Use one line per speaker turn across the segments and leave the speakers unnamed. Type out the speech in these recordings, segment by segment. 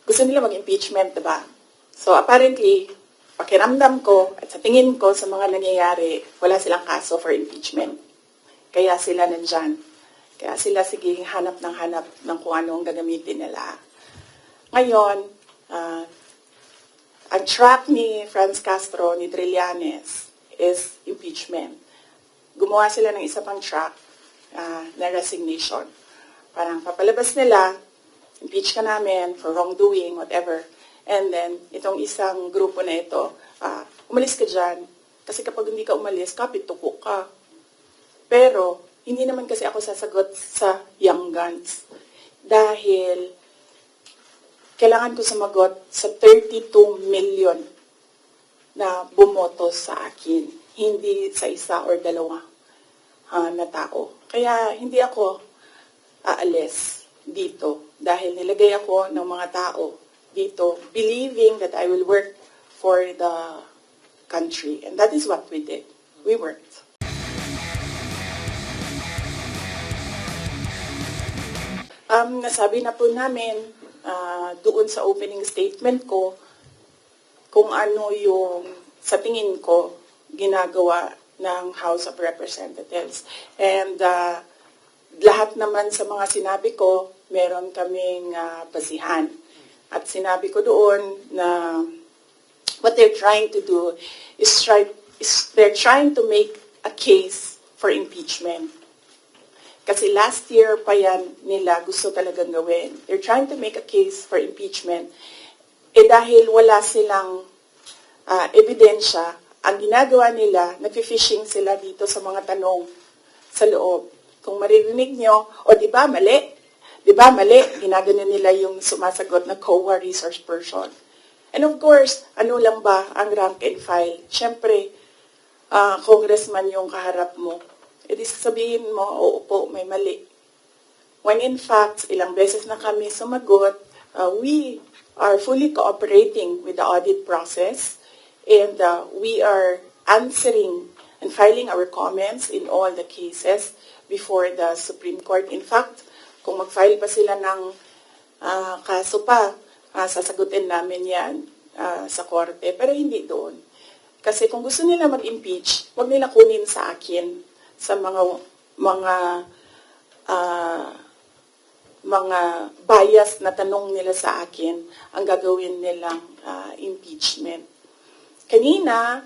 gusto nila mag-impeachment, diba? So apparently, pakiramdam ko at sa tingin ko sa mga nangyayari, wala silang kaso for impeachment. Kaya sila nandyan. Kaya sila sige hanap ng kung ano ang gagamitin nila. Ngayon, ang track ni Franz Castro, ni Trillanes, is impeachment. Gumawa sila ng isa pang track na resignation. Parang papalabas nila, impeach ka namin for wrongdoing, whatever. And then, itong isang grupo na ito, umalis ka dyan. Kasi kapag hindi ka umalis, kapit-tuko ka. Pero, hindi naman kasi ako sasagot sa young guns. Dahil, kailangan ko sumagot sa 32 million na bumoto sa akin. Hindi sa isa or dalawa na tao. Kaya, hindi ako aalis dito. Dahil nilagay ako ng mga tao dito, believing that I will work for the country. And that is what we did. We worked. Nasabi na po namin doon sa opening statement ko kung ano yung sa tingin ko ginagawa ng House of Representatives. And lahat naman sa mga sinabi ko, meron kaming basihan. At sinabi ko doon na what they're trying to do is they're trying to make a case for impeachment. Kasi last year pa yan nila gusto talagang gawin. They're trying to make a case for impeachment. Dahil wala silang ebidensya, ang ginagawa nila, nag-fishing sila dito sa mga tanong sa loob. Kung maririnig nyo, di ba mali? Di ba mali? Ginagano nila yung sumasagot na COA resource person. And of course, ano lang ba ang rank and file? Siyempre, congressman yung kaharap mo. Di sasabihin mo, oo po, may mali. When in fact, ilang beses na kami sumagot, we are fully cooperating with the audit process and we are answering and filing our comments in all the cases before the Supreme Court. In fact, kung mag-file pa sila ng kaso pa, sasagutin namin yan sa korte. Pero hindi doon. Kasi kung gusto nila mag-impeach, huwag nila kunin sa akin sa mga bias na tanong nila sa akin ang gagawin nilang impeachment. Kanina,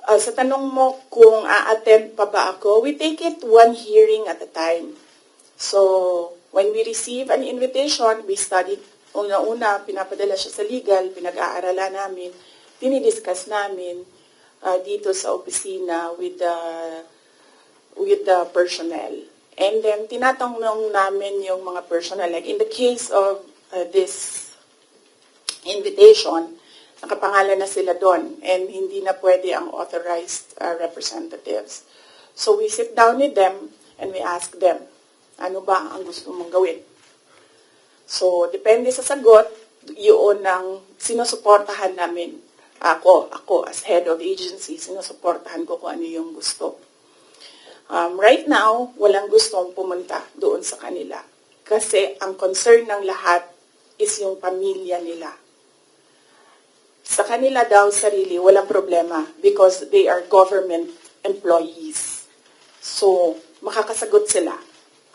sa tanong mo kung a-attend pa ba ako, we take it one hearing at a time. So, when we receive an invitation, we study. Una-una, pinapadala siya sa legal, pinag-aaralan namin, dinidiscuss namin dito sa opisina with the personnel. And then, tinatanong namin yung mga personnel. Like in the case of this invitation, nakapangalan na sila doon and hindi na pwede ang authorized representatives. So we sit down with them and we ask them, ano ba ang gusto mong gawin? So depende sa sagot, yun ang sinusuportahan namin. Ako as head of agency, sinusuportahan ko kung ano yung gusto. Right now, walang gustong pumunta doon sa kanila. Kasi ang concern ng lahat is yung pamilya nila. Sa kanila daw, sarili, walang problema because they are government employees. So, makakasagot sila.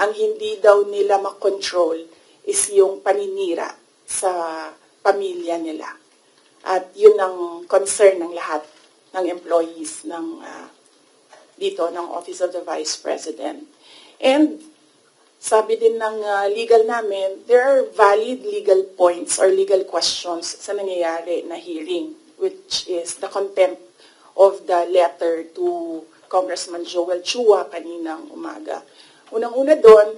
Ang hindi daw nila makontrol is yung paninira sa pamilya nila. At yun ang concern ng lahat ng employees ng dito ng Office of the Vice President. And sabi din ng legal namin, there are valid legal points or legal questions sa nangyayari na hearing, which is the contempt of the letter to Congressman Joel Chua kaninang umaga. Unang-una doon,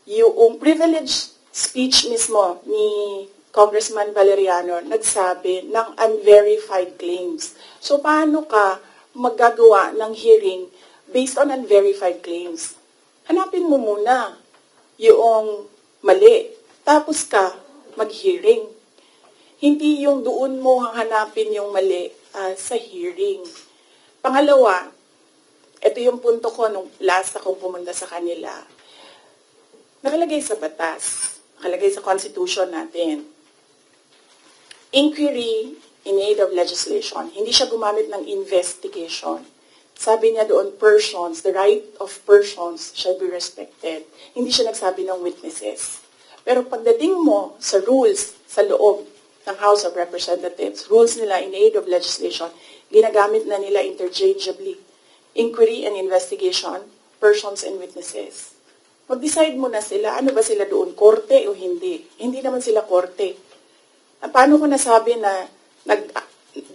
yung privileged speech mismo ni Congressman Valeriano nagsabi ng unverified claims. So paano ka maggagawa ng hearing based on unverified claims? Hanapin mo muna yung mali. Tapos ka mag-hearing. Hindi yung doon mo hanapin yung mali sa hearing. Pangalawa, ito yung punto ko nung last akong pumunta sa kanila. Nakalagay sa batas. nakalagay sa Constitution natin. Inquiry in aid of legislation. Hindi siya gumamit ng investigation. Sabi niya doon, persons, the right of persons shall be respected. Hindi siya nagsabi ng witnesses. Pero pagdating mo sa rules sa loob ng House of Representatives, rules nila in aid of legislation, ginagamit na nila interchangeably. Inquiry and investigation, persons and witnesses. Mag-decide mo na sila, ano ba sila doon, korte o hindi? Hindi naman sila korte. Paano ko nasabi na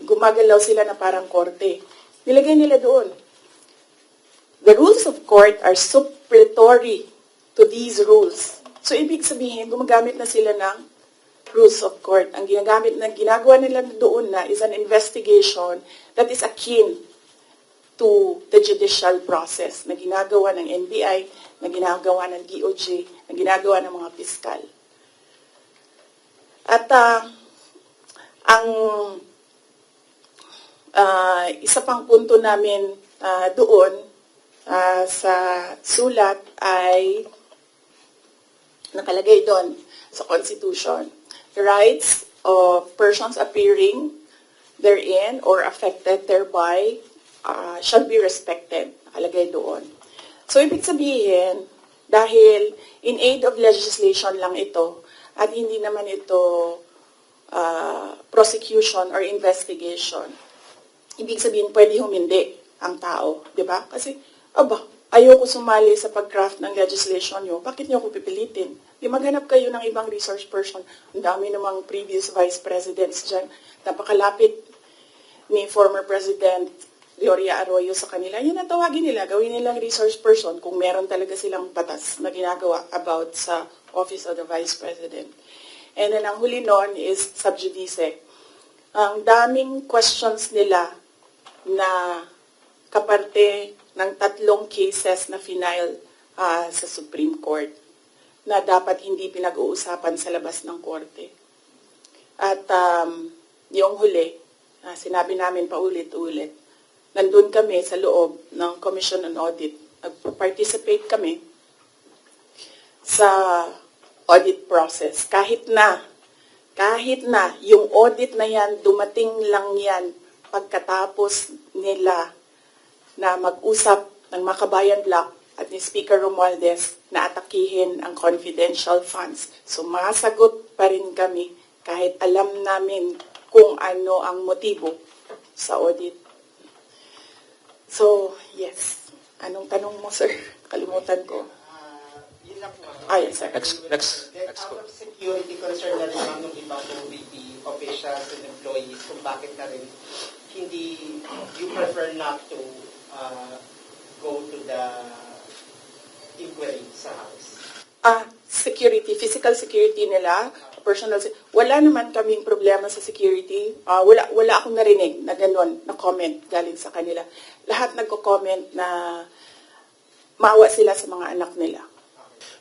gumagalaw sila na parang korte? Nilagay nila doon. The rules of court are supplementary to these rules. So, ibig sabihin, gumagamit na sila ng rules of court. Ang ginagawa nila doon na is an investigation that is akin to the judicial process na ginagawa ng NBI, na ginagawa ng DOJ, na ginagawa ng mga piskal. At ang isa pang punto namin doon sa sulat ay nakalagay doon sa Constitution. The rights of persons appearing therein or affected thereby shall be respected. Nakalagay doon. So, ibig sabihin, dahil in aid of legislation lang ito, at hindi naman ito prosecution or investigation, ibig sabihin, pwede humindi ang tao. Diba? Kasi, ayoko sumali sa pag-craft ng legislation nyo, bakit nyo ako pipilitin? Di maghanap kayo ng ibang resource person. Ang dami namang previous vice presidents dyan. Napakalapit ni former President Gloria Arroyo sa kanila. Yun ang tawagin nila, gawin nilang resource person kung meron talaga silang batas na ginagawa about sa Office of the Vice President. And then ang huli nun is sub judice. Ang daming questions nila na kaparte ng 3 cases na final sa Supreme Court na dapat hindi pinag-uusapan sa labas ng korte. At yung huli, sinabi namin paulit-ulit, nandun kami sa loob ng Commission on Audit. Nag-participate kami sa audit process. Kahit na yung audit na yan, dumating lang yan pagkatapos nila na mag-usap ng Makabayan Block at ni Speaker Romualdez na atakihin ang confidential funds. So, masagot pa rin kami kahit alam namin kung ano ang motibo sa audit. So, yes. Anong tanong mo, sir? Kalimutan ko.
Yun lang po.
Yes, sir.
Next. Out of security concern na naman ng ibang OVP officials and employees kung bakit na rin hindi, you prefer not to go to the inquiry sa House?
Security, physical security nila, personal, wala naman kaming problema sa security. Wala akong narinig na gano'n, na comment galing sa kanila. Lahat nagko-comment na maawa sila sa mga anak nila.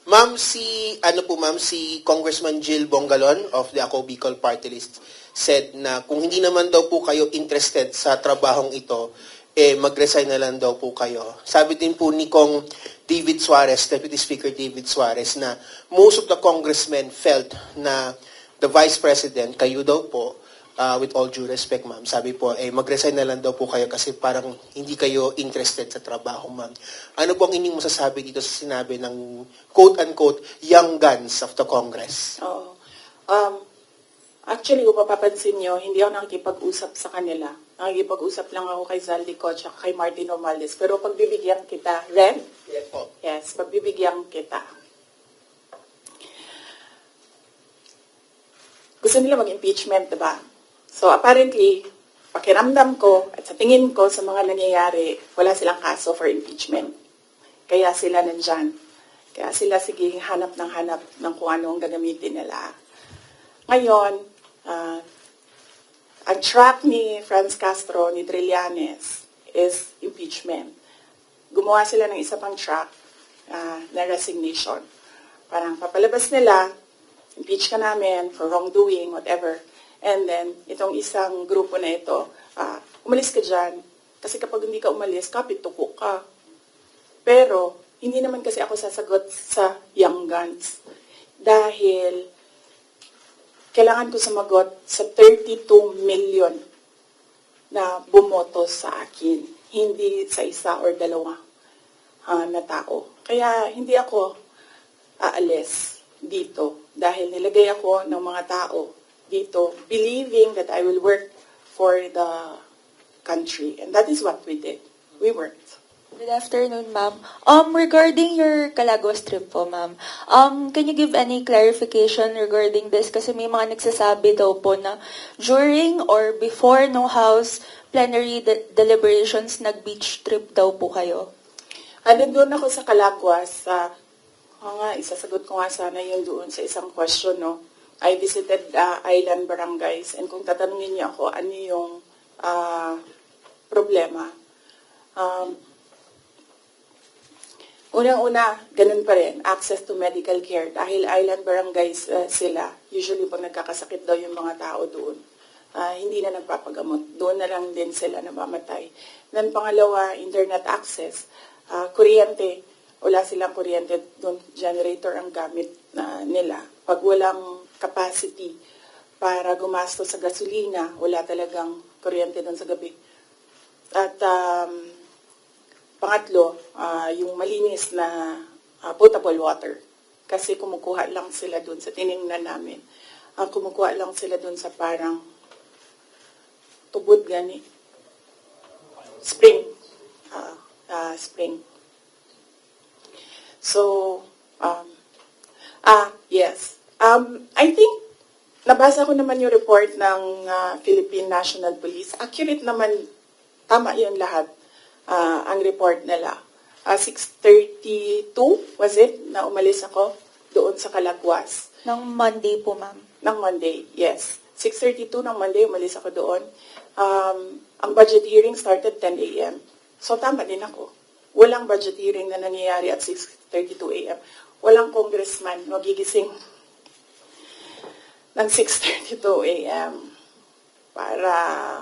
Ma'am, si Congressman Jill Bongalon of the Ako Bicol Party List said na kung hindi naman daw po kayo interested sa trabahong ito, mag-resign na lang daw po kayo. Sabi din po ni Kong David Suarez, Deputy Speaker David Suarez, na most of the congressmen felt na the Vice President, kayo daw po, with all due respect, ma'am, sabi po, mag-resign na lang daw po kayo kasi parang hindi kayo interested sa trabaho, ma'am. Ano po ang inyong masasabi dito sa sinabi ng quote-unquote young guns of the Congress?
Actually, kung mapapansin nyo, hindi ako nakikipag-usap sa kanila. Nakikipag-usap lang ako kay Zaldico at kay Martin Romualdez. Pero pagbibigyan kita, Ren?
Yes po.
Yes, pagbibigyan kita. Gusto nila mag-impeachment, diba? So apparently, pakiramdam ko at sa tingin ko sa mga nangyayari, wala silang kaso for impeachment. Kaya sila nandyan. Kaya sila sige hanap ng kung ano ang gagamitin nila. Ngayon, ang track ni Franz Castro, ni Trillanes, is impeachment. Gumawa sila ng isa pang track na resignation. Parang papalabas nila, impeach ka namin for wrongdoing, whatever. And then, itong isang grupo na ito, umalis ka dyan. Kasi kapag hindi ka umalis, kapit tuko ka. Pero, hindi naman kasi ako sasagot sa young guns. dahil kailangan ko sumagot sa 32 million na bumoto sa akin, hindi sa isa or dalawa na tao. Kaya hindi ako aalis dito dahil nilagay ako ng mga tao dito believing that I will work for the country. And that is what we did. We worked.
Good afternoon, ma'am. Regarding your Calaguas trip po, ma'am, can you give any clarification regarding this? Kasi may mga nagsasabi daw po na during or before no House plenary deliberations, nag-beach trip daw po kayo.
Doon ako sa Calaguas. Isasagot ko nga sana yun doon sa isang question, no? I visited island barangays, and kung tatanungin niyo ako, ano yung problema? Unang-una, ganun pa rin, access to medical care. Dahil island barangays sila, usually pag nagkakasakit daw yung mga tao doon, hindi na nagpapagamot. Doon na lang din sila namamatay. Then pangalawa, internet access. Kuryente, wala silang kuryente doon, generator ang gamit nila. Pag walang capacity para gumasto sa gasolina, wala talagang kuryente doon sa gabi. At pangatlo, yung malinis na potable water. Kasi kumukuha lang sila doon sa tiningnan namin. Kumukuha lang sila doon sa parang tubod gani. Spring. Spring. So, yes. I think, nabasa ko naman yung report ng Philippine National Police. Accurate naman, tama yun lahat. Ang report nila. 6:32, was it, na umalis ako doon sa Calaguas.
Ng Monday po, ma'am.
Ng Monday, yes. 6:32 ng Monday, umalis ako doon. Ang budget hearing started 10 a.m. So, tama din ako. Walang budget hearing na nangyayari at 6:32 a.m. Walang congressman magigising ng 6:32 a.m. para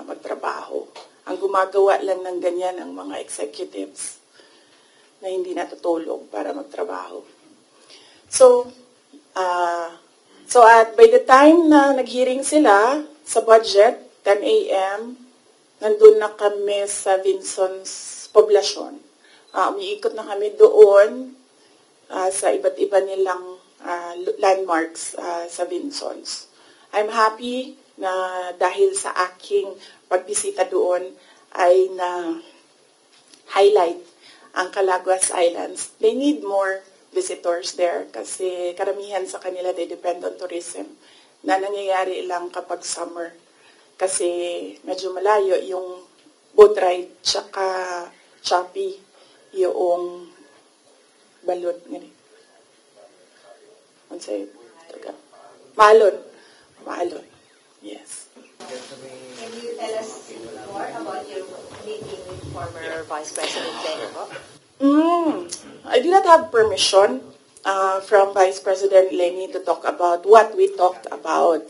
magtrabaho. Ang gumagawa lang ng ganyan ang mga executives na hindi natutulog para magtrabaho. So by the time na nag-hearing sila sa budget, 10 a.m., nandun na kami sa Vinson's poblasyon. Umiikot na kami doon sa iba't iba nilang landmarks sa Vinson's. I'm happy na dahil sa aking pagbisita doon ay na-highlight ang Calaguas Islands. They need more visitors there kasi karamihan sa kanila they depend on tourism na nangyayari lang kapag summer kasi medyo malayo yung boat ride tsaka choppy yung balon. Ano sa'yo? Maalon. Yes.
Can you tell us more about your meeting with former Vice President Leni?
I did not have permission from Vice President Leni to talk about what we talked about.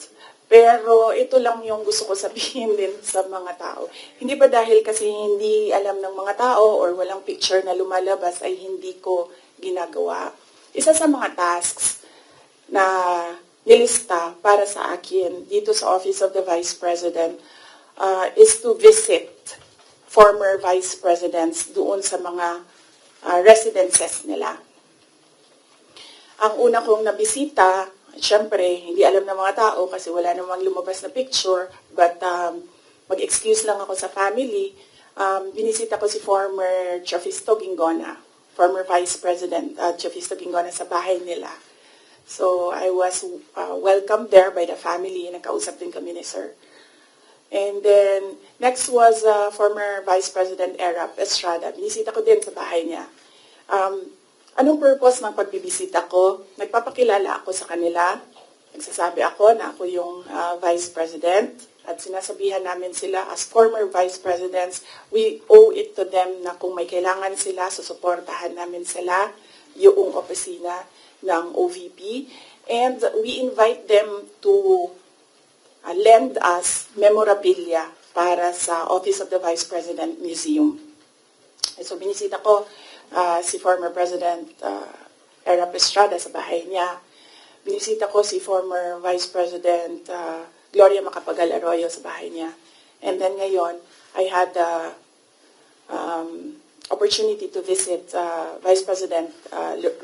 Pero ito lang yung gusto ko sabihin din sa mga tao. Hindi ba dahil kasi hindi alam ng mga tao or walang picture na lumalabas ay hindi ko ginagawa. Isa sa mga tasks na nilista para sa akin dito sa Office of the Vice President is to visit former Vice Presidents doon sa mga residences nila. Ang una kong nabisita, syempre, hindi alam ng mga tao kasi wala namang lumabas na picture, but mag-excuse lang ako sa family. Binisita ko si former Chafisto Gingona, former Vice President Chafisto Gingona sa bahay nila. So, I was welcomed there by the family. Nakausap din kami ni Sir. And then, next was former Vice President Erap Estrada. Binisita ko din sa bahay niya. Anong purpose ng pagbibisita ko? Nagpapakilala ako sa kanila. Nagsasabi ako na ako yung Vice President. At sinasabihan namin sila as former Vice Presidents, we owe it to them na kung may kailangan sila, susuportahan namin sila, yung opisina ng OVP, and we invite them to lend us memorabilia para sa Office of the Vice President Museum. So binisita ko si former President Erap Estrada sa bahay niya. binisita ko si former Vice President Gloria Macapagal Arroyo sa bahay niya. And then ngayon, I had the opportunity to visit Vice President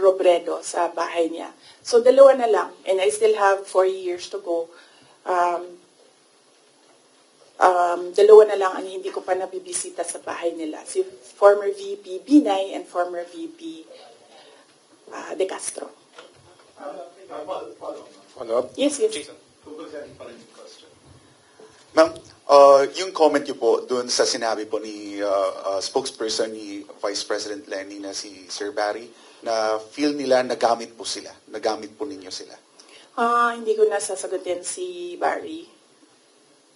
Robredo sa bahay niya. So dalawa na lang, and I still have 4 years to go. Dalawa na lang ang hindi ko pa nabibisita sa bahay nila. Si former VP Binay and former VP De Castro.
Follow-up?
Yes, yes.
Ma'am, yung comment niyo po doon sa sinabi po ni spokesperson ni Vice President Lenny na si Sir Barry, na feel nila nagamit po sila, nagamit po ninyo sila.
Hindi ko na sasagutin si Barry.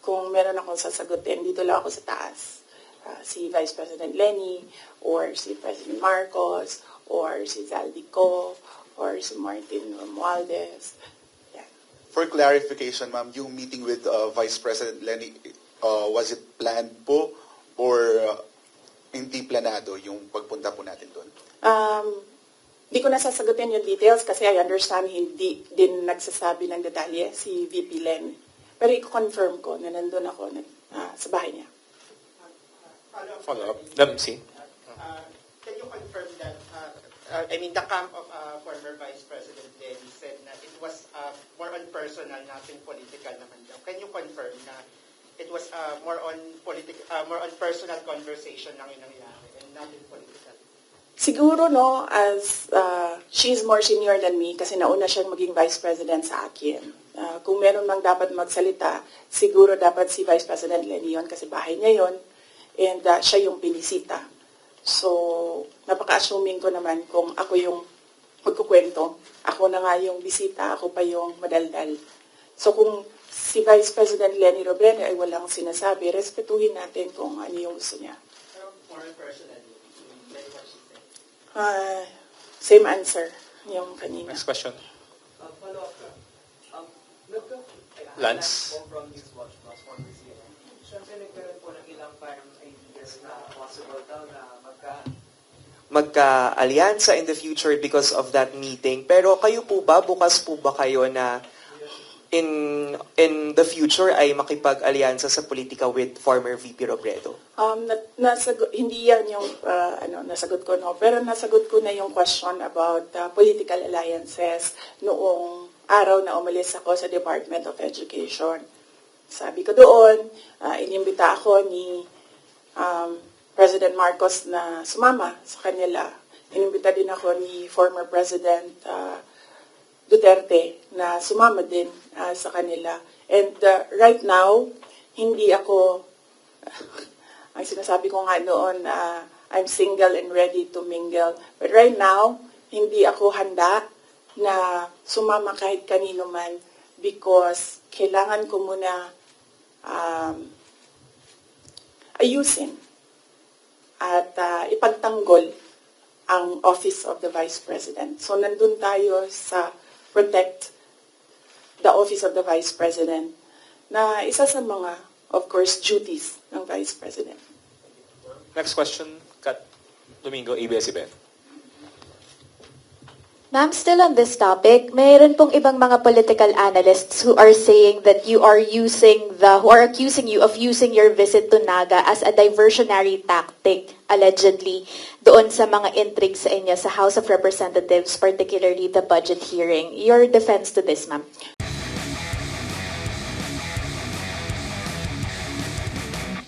Kung meron akong sasagutin, dito lang ako sa taas. Si Vice President Lenny, or si President Marcos, or si Zaldico, or si Martin Romualdez. Yeah.
For clarification, ma'am, yung meeting with Vice President Lenny, was it planned po or hindi planado yung pagpunta po natin doon?
Di ko na sasagutin yung details kasi I understand hindi din nagsasabi ng detalye si VP Len. Pero i-confirm ko na nandun ako sa bahay niya.
Follow-up. MC.
Can you confirm that, the camp of former Vice President Lenny said na it was more on personal, nothing political naman daw. Can you confirm na it was more on personal conversation lang yung nangyari and nothing political?
Siguro, no, as she's more senior than me kasi nauna siyang maging Vice President sa akin. Kung meron mang dapat magsalita, siguro dapat si Vice President Lenny yun kasi bahay niya yun and siya yung pinisita. So, napaka-assuming ko naman kung ako yung magkukwento, ako na nga yung bisita, ako pa yung madaldal. So, kung si Vice President Lenny Robredo ay walang sinasabi, respetuhin natin kung ano yung gusto niya.
Pero more personally, like what she said.
Same answer yung kanina.
Next question.
Follow-up ka.
Lance.
From this watch plus one this year. Siyempre, nagkaroon po ng ilang parang ideas na possible daw na magka-alyansa in the future because of that meeting. Pero kayo po ba, bukas po ba kayo na in the future ay makipag-alyansa sa politika with former VP Robredo?
Hindi yan yung nasagot ko, no? Pero nasagot ko na yung question about political alliances noong araw na umalis ako sa Department of Education. Sabi ko doon, inimbita ako ni President Marcos na sumama sa kanila. Inimbita din ako ni former President Duterte na sumama din sa kanila. And right now, hindi ako, ang sinasabi ko nga noon, I'm single and ready to mingle. But right now, hindi ako handa na sumama kahit kanino man because kailangan ko muna ayusin at ipagtanggol ang Office of the Vice President. So nandun tayo sa protect the Office of the Vice President na isa sa mga, of course, duties ng Vice President.
Next question, Kat Domingo, ABS-CBN.
Ma'am, still on this topic, mayroon pong ibang mga political analysts who are saying that who are accusing you of using your visit to Naga as a diversionary tactic, allegedly, doon sa mga intrigue sa inyo sa House of Representatives, particularly the budget hearing. Your defense to this, ma'am?